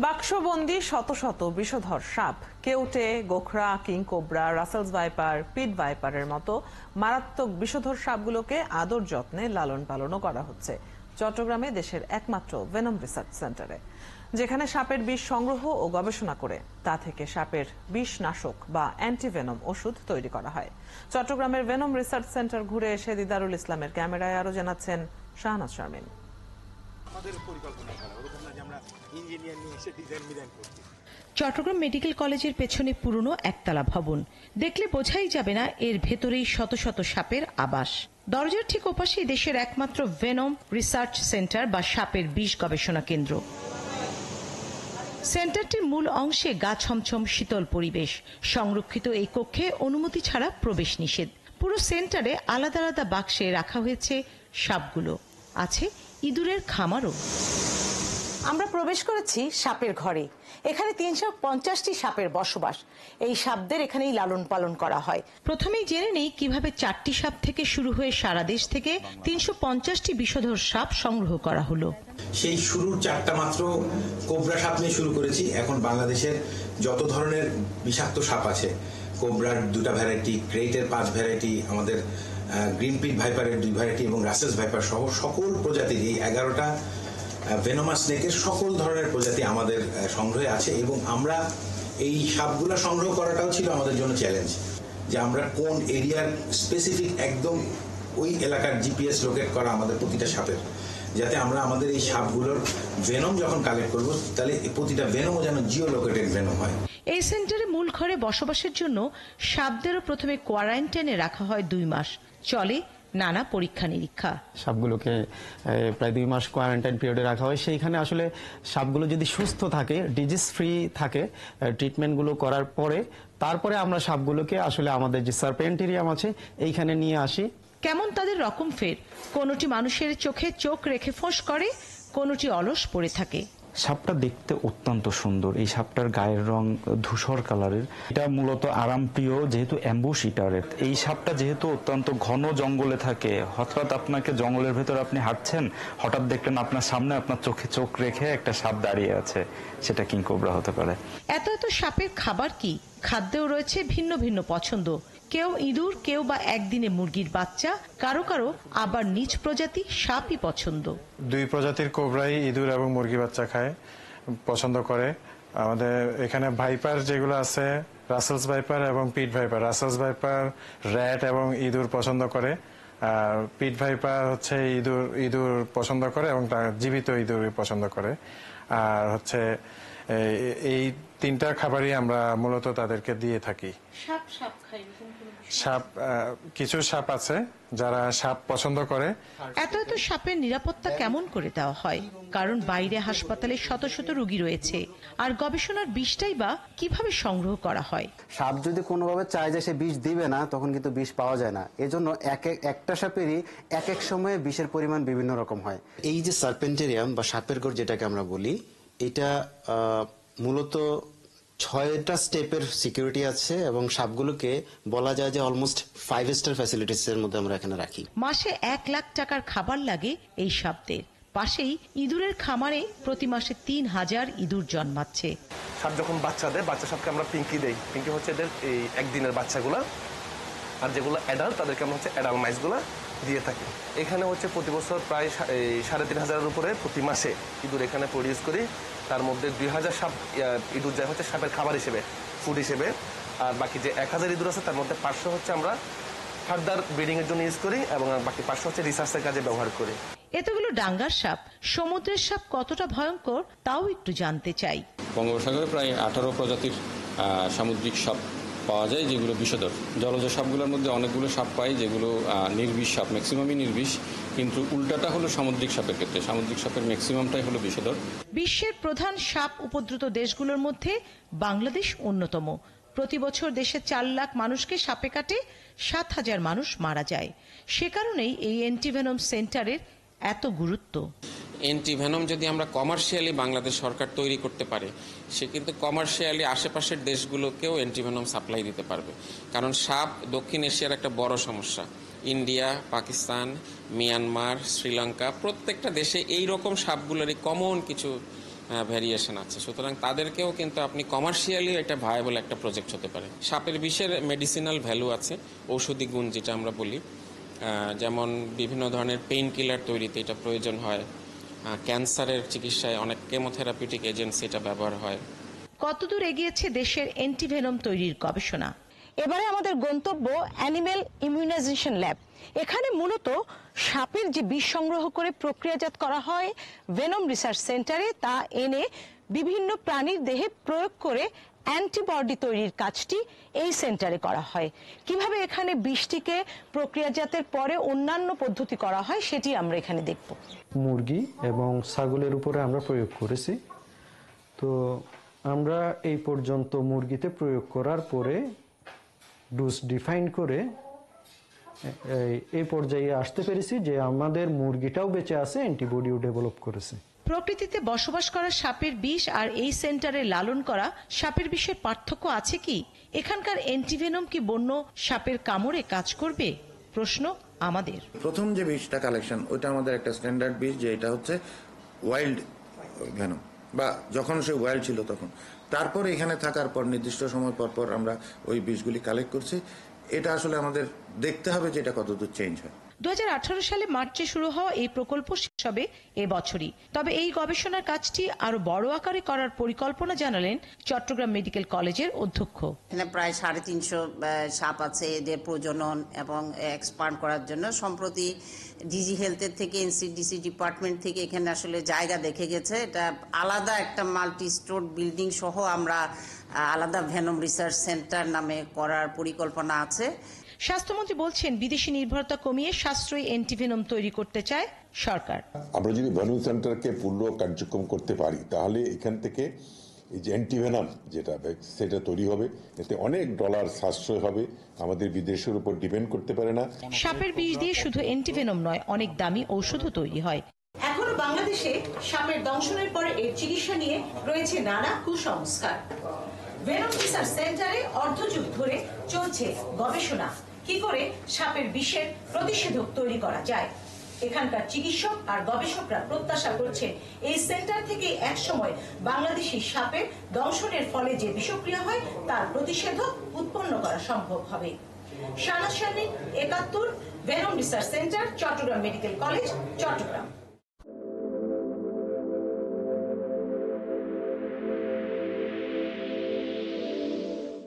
বাক্সবন্দি শত শত বিষধর সাপ, কেউটে, গোখরা, কিংকোবরা, রাসেলস ভাইপার, পিট ভাইপারের মতো মারাত্মক বিষধর সাপগুলোকে আদর যত্নে লালন পালনও করা হচ্ছে চট্টগ্রামে দেশের একমাত্র ভেনম রিসার্চ সেন্টারে, যেখানে সাপের বিষ সংগ্রহ ও গবেষণা করে তা থেকে সাপের বিষ নাশক বা অ্যান্টিভেনম ওষুধ তৈরি করা হয়। চট্টগ্রামের ভেনম রিসার্চ সেন্টার ঘুরে এসে দিদারুল ইসলামের ক্যামেরায় আরো জানাচ্ছেন শাহনাজ শারমিন। চট্টগ্রাম মেডিকেল কলেজের পেছনে পুরনো একতলা ভবন, দেখলে বোঝাই যাবে না এর ভেতরেই শত শত সাপের আবাস। দরজার ঠিক ওপাশেই দেশের একমাত্র ভেনম রিসার্চ সেন্টার বা সাপের বিষ গবেষণা কেন্দ্র। সেন্টারটির মূল অংশে গা ছমছম শীতল পরিবেশ। সংরক্ষিত এই কক্ষে অনুমতি ছাড়া প্রবেশ নিষেধ। পুরো সেন্টারে আলাদা আলাদা বাক্সে রাখা হয়েছে সাপগুলো, আছে ইঁদুরের খামারও। আমরা প্রবেশ করেছি সাপের ঘরে। এখানে ৩৫০টি সাপের বসবাস। এই সাপদের এখানেই লালন পালন করা হয়। প্রথমেই জেনে নেই কিভাবে 4টি সাপ থেকে শুরু হয়ে সারা দেশ থেকে ৩৫০টি বিষধর সাপ সংগ্রহ করা হলো। সেই শুরুর 4টা মাত্র কোবরা সাপ নিয়ে শুরু করেছি। এখন বাংলাদেশের যত ধরনের বিষাক্ত সাপ আছে, কোবরার 2টা ভ্যারাইটি, ক্রেটের 5 ভ্যারাইটি, আমাদের গ্রিন পিট ভাইপারের 2 ভ্যারাইটি এবং রাসেলস ভাইপার সহ সকল প্রজাতির এই 11টা ভেনোমাস স্নেকের সকল ধরনের প্রজাতি আমাদের সংগ্রহে আছে। এবং আমরা এই সাপগুলো সংগ্রহ করাটাও ছিল আমাদের জন্য চ্যালেঞ্জ, যে আমরা কোন এরিয়ার স্পেসিফিক একদম ওই এলাকার জিপিএস লোকেট করা আমাদের প্রতিটা সাপের, যাতে আমরা আমাদের এই সাপগুলোর ভেনম যখন কালেক্ট করব তাহলে প্রতিটা ভেনমও যেন জিও লোকেটেড ভেনম হয়। এই সেন্টারে মূল ঘরে বসবাসের জন্য সাপদেরও প্রথমে কোয়ারেন্টাইনে রাখা হয় 2 মাস। চলে নানা পরীক্ষা নিরীক্ষা। সাপগুলোকে প্রায় 2 মাস কোয়ারেন্টাইন পিরিয়ডে রাখা হয়। সেইখানে আসলে সাপগুলো যদি সুস্থ থাকে, ডিজিজ ফ্রি থাকে, ট্রিটমেন্টগুলো করার পরে তারপরে আমরা সাপগুলোকে আসলে আমাদের যে সার্পেন্টেরিয়াম আছে এইখানে নিয়ে আসি। কেমন তাদের রকম ফের, কোনটি মানুষের চোখে চোখ রেখে ফোঁস করে, কোনটি অলস পড়ে থাকে। সাপটা দেখতে অত্যন্ত সুন্দর। এই সাপটার গায়ের রং ধূসর কালারের। এটা মূলত আরামপ্রিয়, যেহেতু অ্যাম্বুশ ইটারের। এই সাপটা যেহেতু অত্যন্ত ঘন জঙ্গলে থাকে, হঠাৎ আপনাকে জঙ্গলের ভেতর আপনি হাঁটছেন, হঠাৎ দেখলেন আপনার সামনে আপনার চোখে চোখ রেখে একটা সাপ দাঁড়িয়ে আছে, সেটা কিংকোবরা হতে পারে। এত এত সাপের খাবার কি? খাদ্যেও রয়েছে ভিন্ন ভিন্ন পছন্দ। কেউ ইঁদুর, কেউ বা একদিনে মুরগির বাচ্চা, কারো কারো আবার নিজ প্রজাতি সাপই পছন্দ। 2 প্রজাতির কোবরাই ইঁদুর এবং মুরগি বাচ্চা খায়, পছন্দ করে। আমাদের এখানে ভাইপার যেগুলো আছে, রাসেলস ভাইপার এবং pit viper. Russell's viper rat এবং ইঁদুর পছন্দ করে, আর পিট ভাইপার হচ্ছে ইঁদুর পছন্দ করে এবং জীবিত ইঁদুর পছন্দ করে। আর হচ্ছে এই 3টা খাবারই আমরা মূলত তাদেরকে দিয়ে থাকি। সাপ, কিছু সাপ আছে যারা সাপ পছন্দ করে। এত এত সাপের নিরাপত্তা কেমন করে দেওয়া হয়? কারণ বাইরে হাসপাতালে শত শত রোগী রয়েছে, আর গবেষণার বিষটাই বা কিভাবে সংগ্রহ করা হয়? সাপ যদি কোনোভাবে চায় যে সে বিষ দিবে না, তখন কিন্তু বিষ পাওয়া যায় না। এজন্য একটা সাপেরই এক এক সময়ে বিষের পরিমাণ বিভিন্ন রকম হয়। এই যে সার্পেন্টেরিয়াম বা সাপের ঘর যেটাকে আমরা বলি, এটা মূলত 6টা স্টেপের সিকিউরিটি আছে এবং সাপগুলোকে বলা যায় যে অলমোস্ট 5 স্টার ফ্যাসিলিটিস এর মধ্যে আমরা এখানে রাখি। মাসে 1 লাখ টাকার খাবার লাগে এই সাপদের। পাশেই ইঁদুরের খামারে প্রতি মাসে 3000 ইঁদুর জন্মাচ্ছে। সাপ যখন বাচ্চা দেয়, বাচ্চা সাপকে আমরা পিঙ্কি দেই। পিঙ্কি হচ্ছে এদের এই একদিনের বাচ্চাগুলা, আর যেগুলো অ্যাডাল্ট তাদেরকে আমরা হচ্ছে অ্যাডাল্ট মাইসগুলা দিয়ে থাকি। এখানে হচ্ছে প্রতি বছর প্রায় 3500-এর উপরে প্রতি মাসে ইঁদুর এখানে প্রডিউস করি। তার মধ্যে 2000 সাপ ইঁদুর যায় হচ্ছে সাপের খাবার হিসেবে, ফুড হিসেবে। আর বাকি যে 1000 ইঁদুর আছে তার মধ্যে 500 হচ্ছে আমরা ফার্দার ব্রিডিং এর জন্য ইউজ করি এবং বাকি 500 হচ্ছে রিসার্চের কাজে ব্যবহার করি। এতগুলো ডাঙ্গার সাপ, সমুদ্রের সাপ কতটা ভয়ঙ্কর তাও একটু জানতে চাই। বঙ্গোপসাগরে প্রায় 18 প্রজাতির সামুদ্রিক সাপ পাওয়া যায়, যেগুলো বিষধর। জলজ সাপগুলোর মধ্যে অনেকগুলো সাপ পাই যেগুলো নির্বিষ সাপ, ম্যাক্সিমামই নির্বিষ। কিন্তু উল্টাটা হলো সামুদ্রিক সাপের ক্ষেত্রে, সামুদ্রিক সাপের ম্যাক্সিমামটাই হলো বিষধর। বিশ্বের প্রধান সাপ উপদ্রুত দেশগুলোর মধ্যে বাংলাদেশ অন্যতম। প্রতি বছর দেশে 4 লাখ মানুষকে সাপে কাটে, 7000 মানুষ মারা যায়। সে কারণেই এই অ্যান্টিভেনম সেন্টারের এত গুরুত্ব। অ্যান্টিভেনম যদি আমরা কমার্শিয়ালি বাংলাদেশ সরকার তৈরি করতে পারে, সে কিন্তু কমার্শিয়ালি আশেপাশের দেশগুলোকেও অ্যান্টিভেনম সাপ্লাই দিতে পারবে। কারণ সাপ দক্ষিণ এশিয়ার একটা বড় সমস্যা। ইন্ডিয়া, পাকিস্তান, মিয়ানমার, শ্রীলঙ্কা প্রত্যেকটা দেশে এই রকম সাপগুলোরই কমন কিছু ভ্যারিয়েশন আছে, সুতরাং তাদেরকেও কিন্তু আপনি কমার্শিয়ালি এটা ভায়াবল একটা প্রজেক্ট হতে পারে। সাপের বিষের মেডিসিনাল ভ্যালু আছে, ঔষধি গুণ যেটা আমরা বলি, যেমন বিভিন্ন ধরনের পেইন কিলার তৈরিতে এটা প্রয়োজন হয়, ক্যান্সারের চিকিৎসায় অনেক কেমোথেরাপিউটিক এজেন্টস এটা ব্যবহার হয়। কতদূর এগিয়েছে দেশের অ্যান্টিভেনম তৈরির গবেষণা? এবারে আমাদের গন্তব্য অ্যানিম্যাল ইমিউনাইজেশন ল্যাব। এখানে মূলত সাপের যে বিষ সংগ্রহ করে প্রক্রিয়াজাত করা হয় ভেনম রিসার্চ সেন্টারে, তা এনে বিভিন্ন প্রাণীর দেহে প্রয়োগ করে অ্যান্টিবডি তৈরির কাজটি এই সেন্টারে করা হয়। কিভাবে এখানে বিষটিকে প্রক্রিয়াজাতের পরে অন্যান্য পদ্ধতি করা হয় সেটি আমরা এখানে দেখব। মুরগি এবং ছাগলের উপরে আমরা প্রয়োগ করেছি। তো আমরা এই পর্যন্ত মুরগিতে প্রয়োগ করার পরে ডোজ ডিফাইন করে এই পর্যায়ে আসতে পেরেছি যে আমাদের মুরগিটাও বেঁচে আছে, অ্যান্টিবডিও ডেভেলপ করেছে। প্রকৃতিতে বসবাস করা সাপের বিষ আর এই সেন্টারে লালন করা সাপের বিষের পার্থক্য আছে কি? এখানকার অ্যান্টিভেনম কি বন্য সাপের কামড়ে কাজ করবে? প্রশ্ন আমাদের। প্রথম যে বিষটা কালেকশন, ওইটা আমাদের একটা স্ট্যান্ডার্ড বিষ, যে এটা হচ্ছে ওয়াইল্ড ভেনম, বা যখন সে ওয়াইল্ড ছিল তখন। তারপর এখানে থাকার পর নির্দিষ্ট সময় পর পর আমরা ওই বিষগুলি কালেক্ট করছি। এটা আসলে আমাদের দেখতে হবে যে এটা কতদূর চেঞ্জ হয়। 2018 সালে মার্চে শুরু হওয়া এই প্রকল্প শেষ হবে এবছরই। তবে এই গবেষণার কাজটি আরো বড় আকারে করার পরিকল্পনা জানালেন চট্টগ্রাম মেডিকেল কলেজের অধ্যক্ষ। এখানে প্রায় 350 সাপ আছে, এদের প্রজনন এবং এক্সপান্ড করার জন্য সম্প্রতি ডিজি হেলথের থেকে এনসিডিসি ডিপার্টমেন্ট থেকে এখানে আসলে জায়গা দেখে গেছে। এটা আলাদা একটা মাল্টি স্টোর বিল্ডিং সহ আমরা আলাদা ভেনম রিসার্চ সেন্টার নামে করার পরিকল্পনা আছে। স্বাস্থ্যমন্ত্রী বলছেন, বিদেশি নির্ভরতা কমিয়ে সাশ্রয়ী অ্যান্টিভেনম তৈরি করতে চায় সরকার। আমরা যদি ভেনম সেন্টারকে পূর্ণ কার্যক্রম করতে পারি, তাহলে এখান থেকে এই যে অ্যান্টিভেনম যেটা সেটা তৈরি হবে, এতে অনেক ডলার সাশ্রয় হবে, আমাদের বিদেশের উপর ডিপেন্ড করতে পারে না। সাপের বিষ দিয়ে শুধু অ্যান্টিভেনম নয়, অনেক দামি ঔষধও তৈরি হয়। এখনো বাংলাদেশে সাপের দংশনের পরে এর চিকিৎসা নিয়ে রয়েছে নানা কুসংস্কার। ভেনম রিসার্চ সেন্টারে অর্ধযুগ ধরে চলছে গবেষণা, কি করে সাপের বিষের প্রতিষেধক তৈরি করা যায়। এখানকার চিকিৎসক আর গবেষকরা প্রত্যাশা করছেন এই সেন্টার থেকে একসময় বাংলাদেশি সাপের দংশনের ফলে যে বিষক্রিয়া হয় তার প্রতিষেধক উৎপন্ন করা সম্ভব হবে। Shahnaz Sharmin, 71, venom research centre, Chittagong medical college, Chittagong.